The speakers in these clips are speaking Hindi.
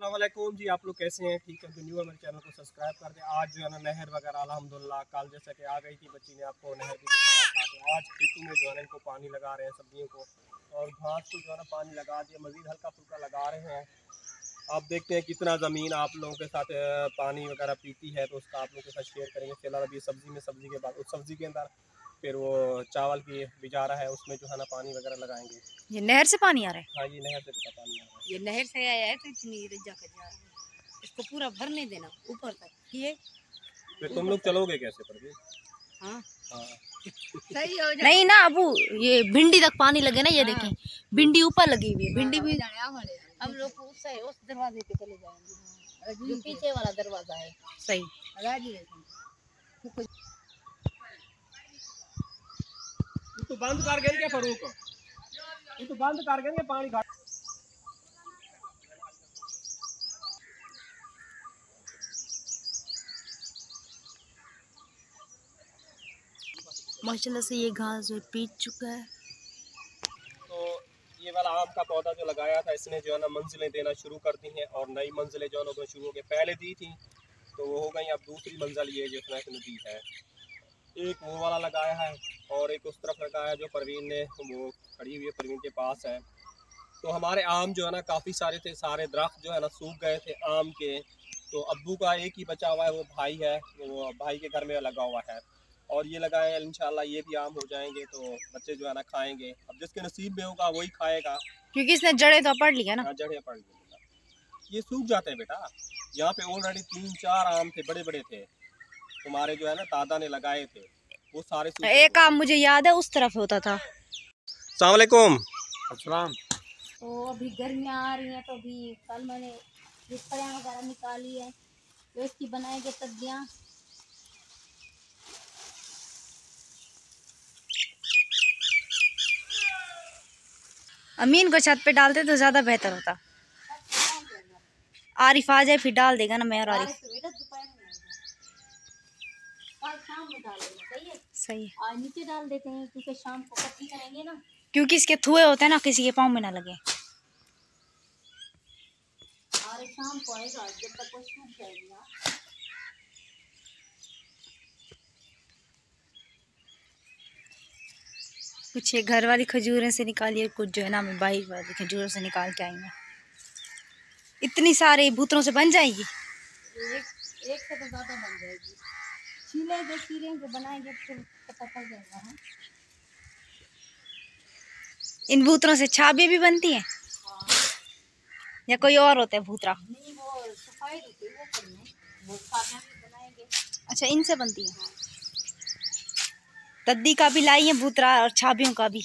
अस्सलाम वालेकुम जी। आप लोग कैसे हैं? ठीक है तो न्यू है, मेरे चैनल को सब्सक्राइब कर दें। आज जो है ना नहर वगैरह अल्हम्दुलिल्लाह कल जैसा कि आ गई थी, बच्ची ने आपको नहर भी दिखाया था। तो आज खेतों में जो है ना इनको पानी लगा रहे हैं सब्जियों को, और घास को जो है ना पानी लगा दिया, मज़ीद हल्का फुल्का लगा रहे हैं। आप देखते हैं कितना ज़मीन आप लोगों के साथ पानी वगैरह पीती है, तो उसका आप लोगों के साथ शेयर करेंगे। फिलहाल अभी सब्ज़ी के बाद उस सब्ज़ी के अंदर फिर वो चावल की बिजारा है, उसमें जो है ना पानी वगैरह लगाएंगे। ये नहर से पानी आ रहा है? हाँ, ये नहर से बेटा पानी आ रहा है। ये नहर से आया है तो इतनी रज्जा कर जा रहा है, इसको पूरा भरने देना ऊपर तक। ये फिर तुम लोग चलोगे कैसे पर भी? हाँ हाँ सही हो जाए। नहीं ना अबू, ये भिंडी तक पानी लगे ना, ये देखें भिंडी ऊपर लगी हुई है। भिंडी भी हम लोग उस दरवाजे पे चले जाएंगे जो पीछे वाला दरवाजा है। सही तो बंद कर गए क्या फरूक? ये तो बंद कर गए पानी घाट। माशाल्लाह से ये घास जो पीट चुका है। तो ये वाला आम का पौधा जो लगाया था, इसने जो है ना मंजिलें देना शुरू कर दी हैं, और नई मंजिलें जो है ना शुरू हो गई। पहले दी थी तो वो हो गई, अब दूसरी मंजिल ये जो इसने दी है। एक वो वाला लगाया है और एक उस तरफ लगाया जो परवीन ने वो खड़ी हुई है, परवीन के पास है। तो हमारे आम जो है ना काफ़ी सारे थे, सारे दरख्त जो है ना सूख गए थे आम के। तो अब्बू का एक ही बचा हुआ है, वो भाई है, वो भाई के घर में लगा हुआ है। और ये लगाए हैं, इंशाल्लाह ये भी आम हो जाएंगे तो बच्चे जो है ना खाएंगे। अब जिसके नसीब में होगा वही खाएगा, क्योंकि इसने जड़ें तो पड़ लिया ना। जड़ें पड़ गई। ये सूख जाते हैं बेटा। यहाँ पे ऑलरेडी 3-4 आम थे, बड़े बड़े थे, तुम्हारे जो है ना दादा ने लगाए थे, वो सारे सूख एक आम मुझे याद है उस तरफ होता था। अस्सलाम वालेकुम। अस्सलाम। तो अभी गर्मियाँ आ रही हैं, तो अभी कल मैंने बिस्तरियाँ वगैरह निकाली है, तो इसकी बनाएंगे सब्जियाँ। अमीन को छत पे डालते तो ज्यादा बेहतर होता। आरिफ आ जाए फिर डाल देगा ना, मैं और आरिफ। शाम में डालेंगे, सही है? सही है। और नीचे डाल देते हैं क्योंकि शाम को कटनी करेंगे ना, क्योंकि इसके थुए होते हैं ना, किसी के पाँव में ना लगे। और शाम को आएगा जब तक वो सूख जाएगी ना। कुछ ये घर वाली खजूरें से निकालिए, कुछ जो है ना मैं बाहर वाली खजूरों से निकाल के आई हूँ। इतनी सारे भूतरों से बन जाएगी? एक से तो ज़्यादा बन जाएगी। छीलेंगे बनाएंगे फिर पता चल जाएगा। हाँ? इन भूतरों से छाबे भी बनती हैं? हाँ। या कोई और होता है भूतरा? नहीं, वो सफाई होती है, वो करने वो खाना भी बनाएंगे। अच्छा, इनसे बनती है। हाँ। दद्दी का भी लाई है भूतरा और छाबियों का भी।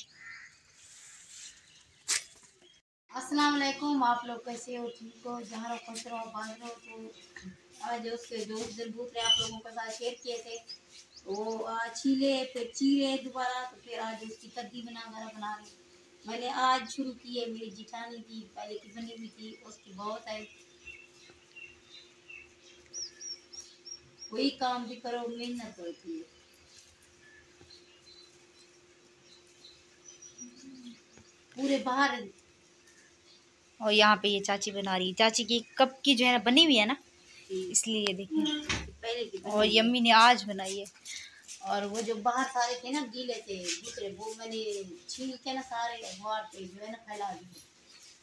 अस्सलाम वालेकुम, आप लोग कैसे हो? ठीक हो? जहाँ रहो खुश रहो, बांध रहो। तो आज उसके जो उस दिन भूतरे आप लोगों के साथ शेयर किए थे, वो छीले फिर चीरे दोबारा, तो फिर आज उसकी कद्दी बना रही। मैंने आज शुरू की है, मेरी जिठानी की पहले की बनी हुई थी, उसकी बहुत है। कोई काम भी करो मेहनत होती है। पूरे बाहर। और यहाँ पे ये चाची बना रही है, चाची की कब की जो है ना बनी हुई है ना, इसलिए देखिए पहले की और यम्मी ने आज बनाई है। और वो जो बाहर सारे थे ना गीले थे दूसरे, वो मैंने छील के ना सारे बाहर पे जो है ना फैला दिए।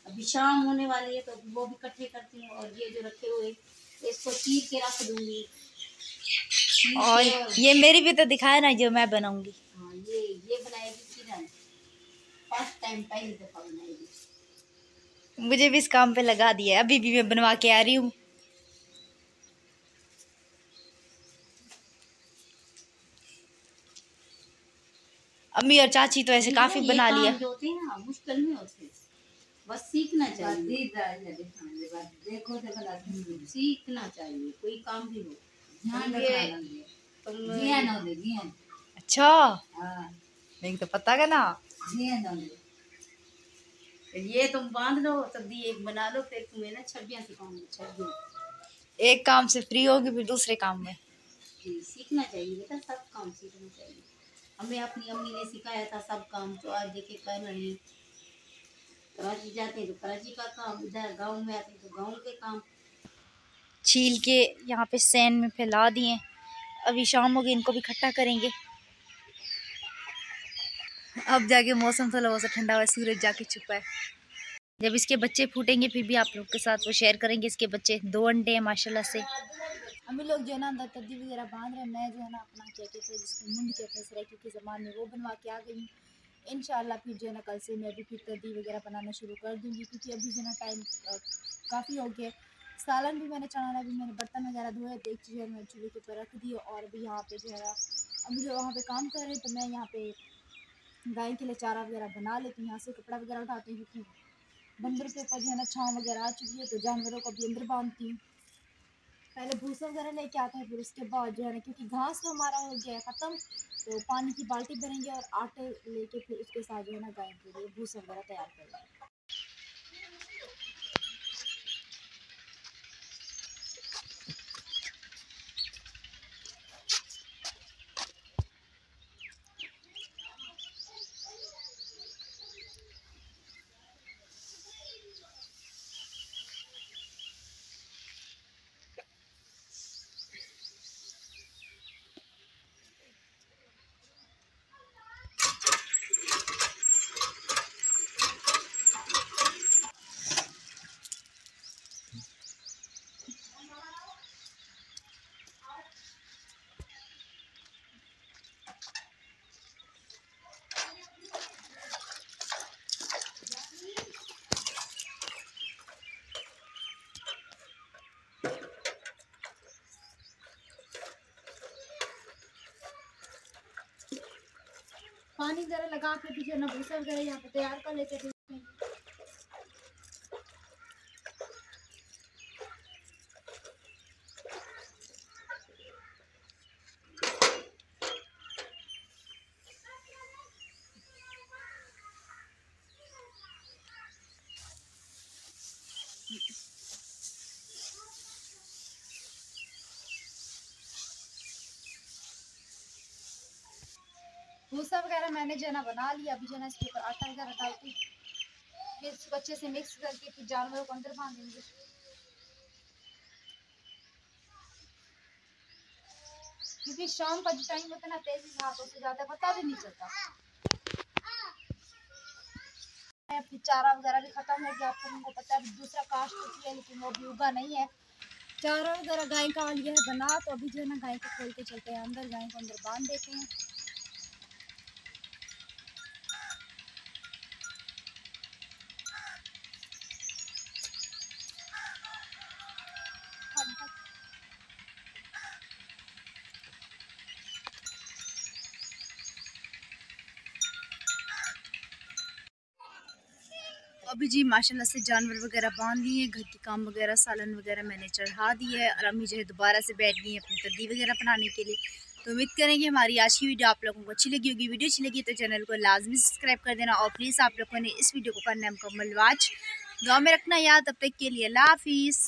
अभी शाम होने वाली है तो वो भी इकट्ठे करती हूँ, और ये जो रखे हुए इसको चीर के रख दूंगी। और ये मेरी भी तो दिखाया ना जो मैं बनाऊंगी। हाँ, ये बनाएगी किरण, फर्स्ट टाइम पहली दफा बनाएगी। मुझे भी इस काम पे लगा दिया है, अभी भी मैं बनवा के आ रही हूँ। अम्मी और चाची तो ऐसे काफी बना लिया। जो होते हैं ना मुश्किल में होते, बस सीखना चाहिए। देखो सीखना चाहिए, कोई काम भी हो अच्छा नहीं तो पता है ना। ये तुम बांध लो, तब एक बना लो, फिर तुम्हें ना छब्बियाँ सिखाऊंगी। छब्बियाँ एक काम से फ्री होगी फिर दूसरे काम में। सीखना चाहिए बेटा, सब काम सीखना चाहिए। हमें अपनी अम्मी ने सिखाया था सब काम, तो आज देखे कर रहे हैं। कराची जाते हैं तो कराची का काम, इधर गांव में आते हैं तो गांव के काम। छील के यहाँ पे सैन में फैला दिए। अभी शाम हो गई, इनको भी इकट्ठा करेंगे। अब जाके मौसम थोड़ा बहुत ठंडा हुआ, सूरज जाके छुपा है। जब इसके बच्चे फूटेंगे फिर भी आप लोग के साथ वो शेयर करेंगे। इसके बच्चे 2 अंडे हैं माशाल्लाह से। हम लोग जो है ना अंदर तद्दी वगैरह बांध रहे हैं। मैं जो है ना अपना क्या कहते हैं जिसको मुंड कहते हैं सराइकी के ज़माने में वो बनवा के आ गई। इंशाल्लाह फिर जो है ना कल से मैं भी फिर तद्दी वगैरह बनाना शुरू कर दूँगी, क्योंकि अभी जो है ना टाइम काफ़ी हो गया। सालन भी मैंने चढ़ाना, भी मैंने बर्तन वगैरह धोए, एक चीज़ मैं चूल्हे के ऊपर रख दी। और अभी यहाँ पे जो है ना अभी जो वहाँ पे काम कर रहे हैं तो मैं यहाँ पे गाय के लिए चारा वगैरह बना लेती हूँ। यहाँ से कपड़ा वगैरह उठाती हूँ क्योंकि बंदर के ऊपर जो है ना छाँव वगैरह आ चुकी है, तो जानवरों को भी अंदर बांधती हूँ। पहले भूसा वगैरह लेके आते हैं, फिर उसके बाद जो है ना क्योंकि घास तो हमारा हो गया है ख़त्म, तो पानी की बाल्टी भरेंगे और आटे लेके फिर उसके साथ जो है ना गाय के लिए भूसा वगैरह तैयार करेंगे। पानी ज़रा लगा के भी जो है ना भूसा वगैरह यहाँ पे तैयार कर लेते थे। भूसा वगैरह मैंने जो है ना बना लिया। अभी जो है ना इसके ऊपर आटा वगैरह डाल के फिर इसको अच्छे से मिक्स करके फिर जानवरों को अंदर बांध देंगे, क्योंकि शाम का जो टाइम होता है ना तेजी से हाथों से जाता है, पता भी नहीं चलता। फिर चारा वगैरह भी खत्म हो गया, आप लोगों को पता है। अभी दूसरा कास्ट होती है लेकिन वो भी उगा नहीं है। चारा वगैरह गाय का लिया है बना, तो अभी जो है ना गाय को खोल के चलते हैं अंदर, गाय को अंदर बांध देते हैं। अभी जी माशाल्लाह से जानवर वगैरह बांध लिए, घर के काम वगैरह सालन वगैरह मैंने चढ़ा दी है और अम्मी जो है दोबारा से बैठ गई है अपनी तद्दी वगैरह बनाने के लिए। तो उम्मीद करेंगे हमारी आज की वीडियो आप लोगों को अच्छी लगी होगी। वीडियो अच्छी लगी तो चैनल को लाजमी सब्सक्राइब कर देना और प्लीज़ आप लोगों ने इस वीडियो को करना है मुकम्मल वॉच। गाँव में रखना याद। तब तक के लिए अल्लाह हाफिज़।